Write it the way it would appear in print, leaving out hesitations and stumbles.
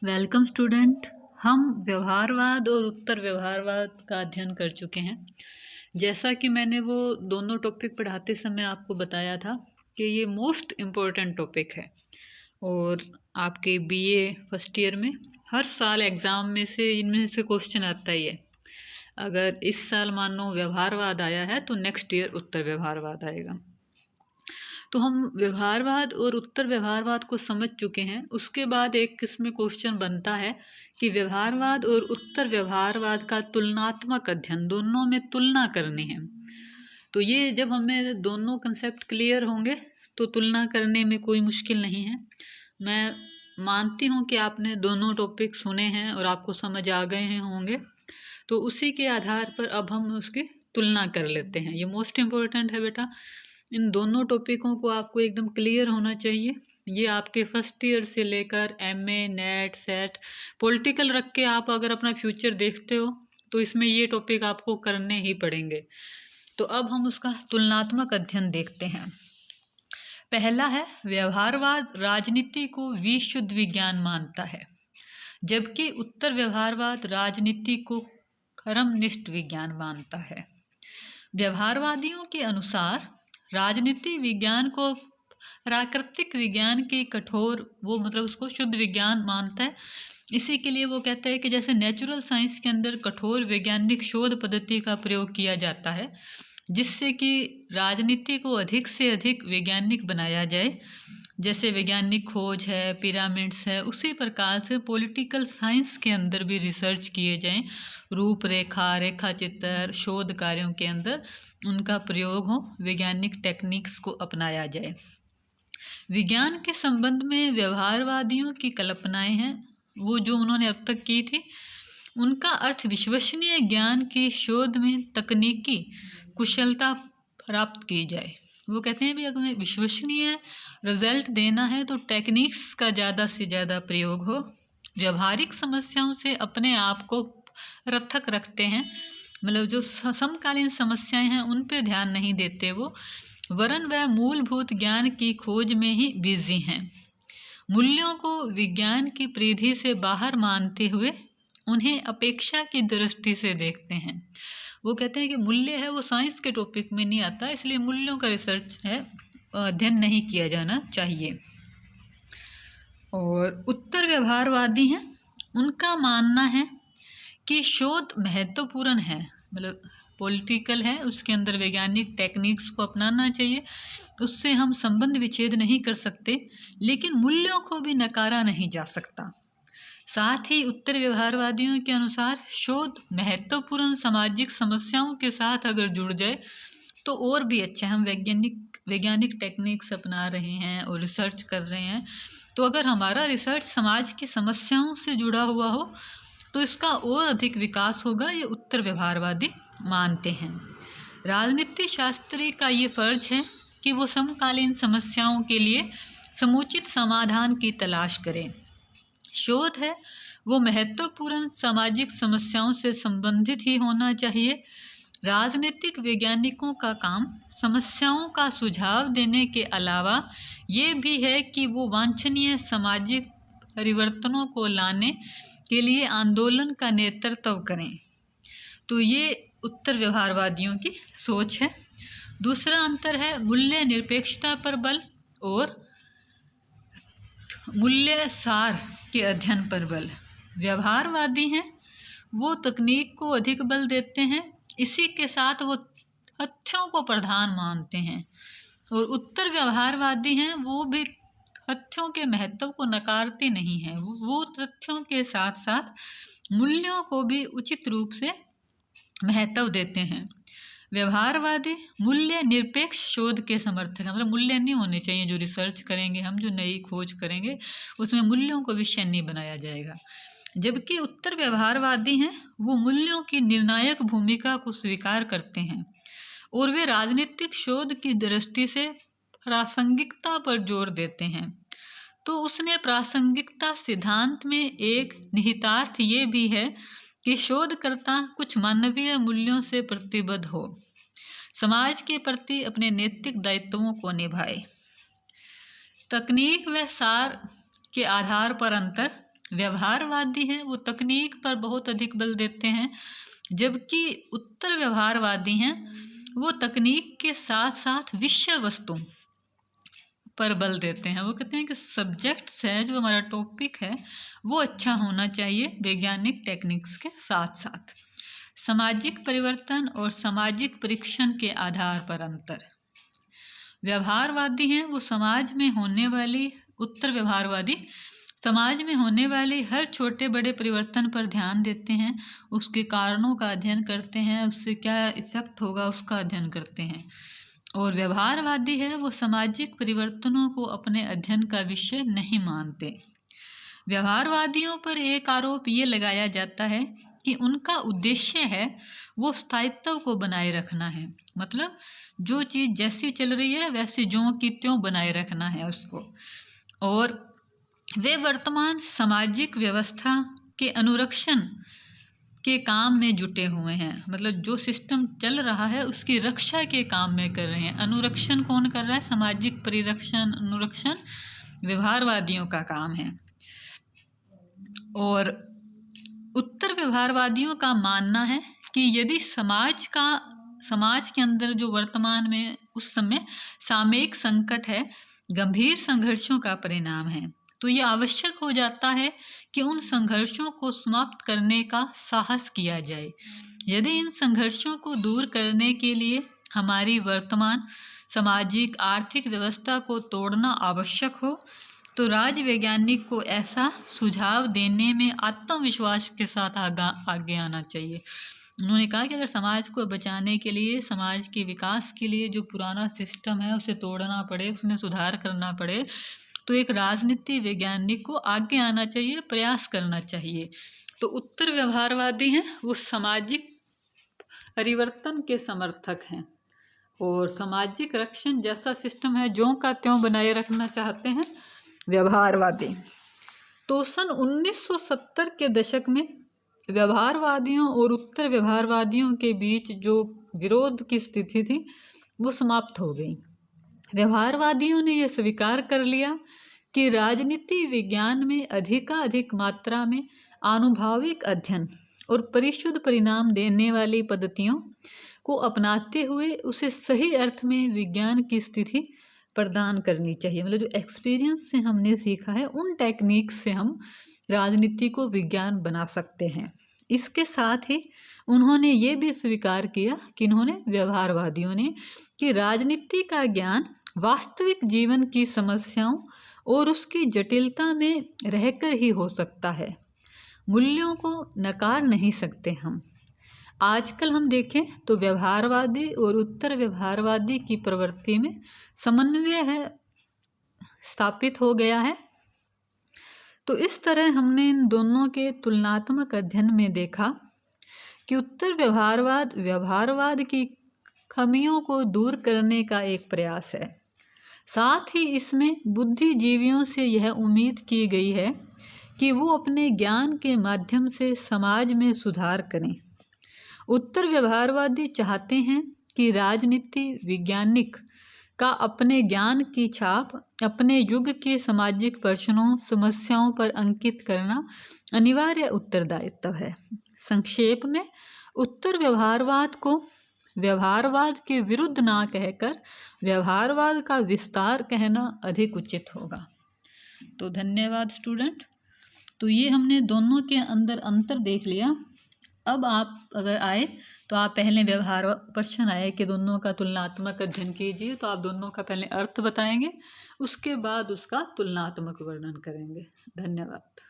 Welcome student. हम व्यवहारवाद और उत्तर व्यवहारवाद का अध्ययन कर चुके हैं। जैसा कि मैंने वो दोनों टॉपिक पढ़ाते समय आपको बताया था कि ये मोस्ट इम्पोर्टेंट टॉपिक है और आपके बीए फर्स्ट ईयर में हर साल एग्ज़ाम में से इनमें से क्वेश्चन आता ही है। अगर इस साल मानो व्यवहारवाद आया है तो नेक्स्ट ईयर उत्तर व्यवहारवाद आएगा। तो हम व्यवहारवाद और उत्तर व्यवहारवाद को समझ चुके हैं। उसके बाद एक इसमें क्वेश्चन बनता है कि व्यवहारवाद और उत्तर व्यवहारवाद का तुलनात्मक अध्ययन, दोनों में तुलना करनी है। तो ये जब हमें दोनों कंसेप्ट क्लियर होंगे तो तुलना करने में कोई मुश्किल नहीं है। मैं मानती हूँ कि आपने दोनों टॉपिक सुने हैं और आपको समझ आ गए हैं होंगे। तो उसी के आधार पर अब हम उसकी तुलना कर लेते हैं। ये मोस्ट इम्पोर्टेंट है बेटा। इन दोनों टॉपिकों को आपको एकदम क्लियर होना चाहिए। ये आपके फर्स्ट ईयर से लेकर एमए, नेट, सेट, पॉलिटिकल रख के आप अगर अपना फ्यूचर देखते हो तो इसमें ये टॉपिक आपको करने ही पड़ेंगे। तो अब हम उसका तुलनात्मक अध्ययन देखते हैं। पहला है, व्यवहारवाद राजनीति को विशुद्ध विज्ञान मानता है, जबकि उत्तर व्यवहारवाद राजनीति को कर्मनिष्ठ विज्ञान मानता है। व्यवहारवादियों के अनुसार राजनीति विज्ञान को प्राकृतिक विज्ञान की कठोर, वो मतलब उसको शुद्ध विज्ञान मानता है। इसी के लिए वो कहता है कि जैसे नेचुरल साइंस के अंदर कठोर वैज्ञानिक शोध पद्धति का प्रयोग किया जाता है जिससे कि राजनीति को अधिक से अधिक वैज्ञानिक बनाया जाए, जैसे वैज्ञानिक खोज है, पिरामिड्स है, उसी प्रकार से पॉलिटिकल साइंस के अंदर भी रिसर्च किए जाएं, रूपरेखा, रेखाचित्र, शोध कार्यों के अंदर उनका प्रयोग हो, वैज्ञानिक टेक्निक्स को अपनाया जाए। विज्ञान के संबंध में व्यवहारवादियों की कल्पनाएं हैं, वो जो उन्होंने अब तक की थी, उनका अर्थ विश्वसनीय ज्ञान की शोध में तकनीकी कुशलता प्राप्त की जाए। वो कहते हैं भी अगर हमें विश्वसनीय रिजल्ट देना है तो टेक्निक्स का ज़्यादा से ज़्यादा प्रयोग हो। व्यवहारिक समस्याओं से अपने आप को पृथक रखते हैं, मतलब जो समकालीन समस्याएं हैं उन पे ध्यान नहीं देते वो, वरन वह मूलभूत ज्ञान की खोज में ही बिजी हैं। मूल्यों को विज्ञान की परिधि से बाहर मानते हुए उन्हें अपेक्षा की दृष्टि से देखते हैं। वो कहते हैं कि मूल्य है वो साइंस के टॉपिक में नहीं आता, इसलिए मूल्यों का रिसर्च है अध्ययन नहीं किया जाना चाहिए। और उत्तर व्यवहारवादी हैं, उनका मानना है कि शोध महत्वपूर्ण है, मतलब पॉलिटिकल है, उसके अंदर वैज्ञानिक टेक्निक्स को अपनाना चाहिए, उससे हम संबंध विच्छेद नहीं कर सकते, लेकिन मूल्यों को भी नकारा नहीं जा सकता। साथ ही उत्तर व्यवहारवादियों के अनुसार शोध महत्वपूर्ण सामाजिक समस्याओं के साथ अगर जुड़ जाए तो और भी अच्छा है। हम वैज्ञानिक टेक्निक्स अपना रहे हैं और रिसर्च कर रहे हैं, तो अगर हमारा रिसर्च समाज की समस्याओं से जुड़ा हुआ हो तो इसका और अधिक विकास होगा, ये उत्तर व्यवहारवादी मानते हैं। राजनीति शास्त्री का ये फर्ज है कि वो समकालीन समस्याओं के लिए समुचित समाधान की तलाश करें। शोध है वो महत्वपूर्ण सामाजिक समस्याओं से संबंधित ही होना चाहिए। राजनीतिक वैज्ञानिकों का काम समस्याओं का सुझाव देने के अलावा ये भी है कि वो वांछनीय सामाजिक परिवर्तनों को लाने के लिए आंदोलन का नेतृत्व करें। तो ये उत्तर व्यवहारवादियों की सोच है। दूसरा अंतर है मूल्य निरपेक्षता पर बल और मूल्य सार के अध्ययन पर बल। व्यवहारवादी हैं वो तकनीक को अधिक बल देते हैं, इसी के साथ वो तथ्यों को प्रधान मानते हैं, और उत्तर व्यवहारवादी हैं वो भी तथ्यों के महत्व को नकारते नहीं हैं, वो तथ्यों के साथ साथ मूल्यों को भी उचित रूप से महत्व देते हैं। व्यवहारवादी मूल्य निरपेक्ष शोध के समर्थक हैं, मतलब मूल्य नहीं होने चाहिए, जो रिसर्च करेंगे हम, जो नई खोज करेंगे उसमें मूल्यों को विषय नहीं बनाया जाएगा। जबकि उत्तर व्यवहारवादी हैं वो मूल्यों की निर्णायक भूमिका को स्वीकार करते हैं और वे राजनीतिक शोध की दृष्टि से प्रासंगिकता पर जोर देते हैं। तो उसने प्रासंगिकता सिद्धांत में एक निहितार्थ ये भी है कि शोधकर्ता कुछ मानवीय मूल्यों से प्रतिबद्ध हो, समाज के प्रति अपने नैतिक दायित्वों को निभाए। तकनीक व सार के आधार पर अंतर व्यवहारवादी हैं वो तकनीक पर बहुत अधिक बल देते हैं, जबकि उत्तर व्यवहारवादी हैं वो तकनीक के साथ साथ विषय वस्तु पर बल देते हैं। वो कहते हैं कि सब्जेक्ट्स है जो हमारा टॉपिक है वो अच्छा होना चाहिए वैज्ञानिक टेक्निक्स के साथ साथ। सामाजिक परिवर्तन और सामाजिक परीक्षण के आधार पर अंतर। व्यवहारवादी हैं वो समाज में होने वाली, उत्तर व्यवहारवादी समाज में होने वाली हर छोटे बड़े परिवर्तन पर ध्यान देते हैं, उसके कारणों का अध्ययन करते हैं, उससे क्या इफेक्ट होगा उसका अध्ययन करते हैं। और व्यवहारवादी है वो सामाजिक परिवर्तनों को अपने अध्ययन का विषय नहीं मानते। व्यवहारवादियों पर एक आरोप ये लगाया जाता है कि उनका उद्देश्य है वो स्थायित्व को बनाए रखना है, मतलब जो चीज़ जैसी चल रही है वैसे ज्यों की त्यों बनाए रखना है उसको, और वे वर्तमान सामाजिक व्यवस्था के अनुरक्षण के काम में जुटे हुए हैं, मतलब जो सिस्टम चल रहा है उसकी रक्षा के काम में कर रहे हैं। अनुरक्षण कौन कर रहा है? सामाजिक परिरक्षण, अनुरक्षण व्यवहारवादियों का काम है। और उत्तर व्यवहारवादियों का मानना है कि यदि समाज के अंदर जो वर्तमान में उस समय सामयिक संकट है, गंभीर संघर्षों का परिणाम है, तो ये आवश्यक हो जाता है कि उन संघर्षों को समाप्त करने का साहस किया जाए। यदि इन संघर्षों को दूर करने के लिए हमारी वर्तमान सामाजिक आर्थिक व्यवस्था को तोड़ना आवश्यक हो, तो राज वैज्ञानिक को ऐसा सुझाव देने में आत्मविश्वास के साथ आगे आना चाहिए। उन्होंने कहा कि अगर समाज को बचाने के लिए, समाज के विकास के लिए जो पुराना सिस्टम है उसे तोड़ना पड़े, उसमें सुधार करना पड़े, तो एक राजनीति वैज्ञानिक को आगे आना चाहिए, प्रयास करना चाहिए। तो उत्तर व्यवहारवादी हैं वो सामाजिक परिवर्तन के समर्थक हैं और सामाजिक रक्षण जैसा सिस्टम है ज्यों का त्यों बनाए रखना चाहते हैं व्यवहारवादी। तो सन 1970 के दशक में व्यवहारवादियों और उत्तर व्यवहारवादियों के बीच जो विरोध की स्थिति थी वो समाप्त हो गई। व्यवहारवादियों ने यह स्वीकार कर लिया कि राजनीति विज्ञान में अधिकाधिक मात्रा में आनुभाविक अध्ययन और परिशुद्ध परिणाम देने वाली पद्धतियों को अपनाते हुए उसे सही अर्थ में विज्ञान की स्थिति प्रदान करनी चाहिए। मतलब जो एक्सपीरियंस से हमने सीखा है उन टेक्निक से हम राजनीति को विज्ञान बना सकते हैं। इसके साथ ही उन्होंने ये भी स्वीकार किया कि व्यवहारवादियों ने कि राजनीति का ज्ञान वास्तविक जीवन की समस्याओं और उसकी जटिलता में रहकर ही हो सकता है, मूल्यों को नकार नहीं सकते हम। आजकल हम देखें तो व्यवहारवादी और उत्तर व्यवहारवादी की प्रवृत्ति में समन्वय है स्थापित हो गया है। तो इस तरह हमने इन दोनों के तुलनात्मक अध्ययन में देखा कि उत्तर व्यवहारवाद की खामियों को दूर करने का एक प्रयास है। साथ ही इसमें बुद्धिजीवियों से यह उम्मीद की गई है कि वो अपने ज्ञान के माध्यम से समाज में सुधार करें। उत्तर व्यवहारवादी चाहते हैं कि राजनीति वैज्ञानिक का अपने ज्ञान की छाप अपने युग के सामाजिक प्रश्नों, समस्याओं पर अंकित करना अनिवार्य उत्तरदायित्व है। संक्षेप में, उत्तर व्यवहारवाद को व्यवहारवाद के विरुद्ध ना कहकर व्यवहारवाद का विस्तार कहना अधिक उचित होगा। तो धन्यवाद स्टूडेंट। तो ये हमने दोनों के अंदर अंतर देख लिया। अब आप अगर आए तो आप पहले व्यवहार प्रश्न आए कि दोनों का तुलनात्मक अध्ययन कीजिए, तो आप दोनों का पहले अर्थ बताएंगे, उसके बाद उसका तुलनात्मक वर्णन करेंगे। धन्यवाद।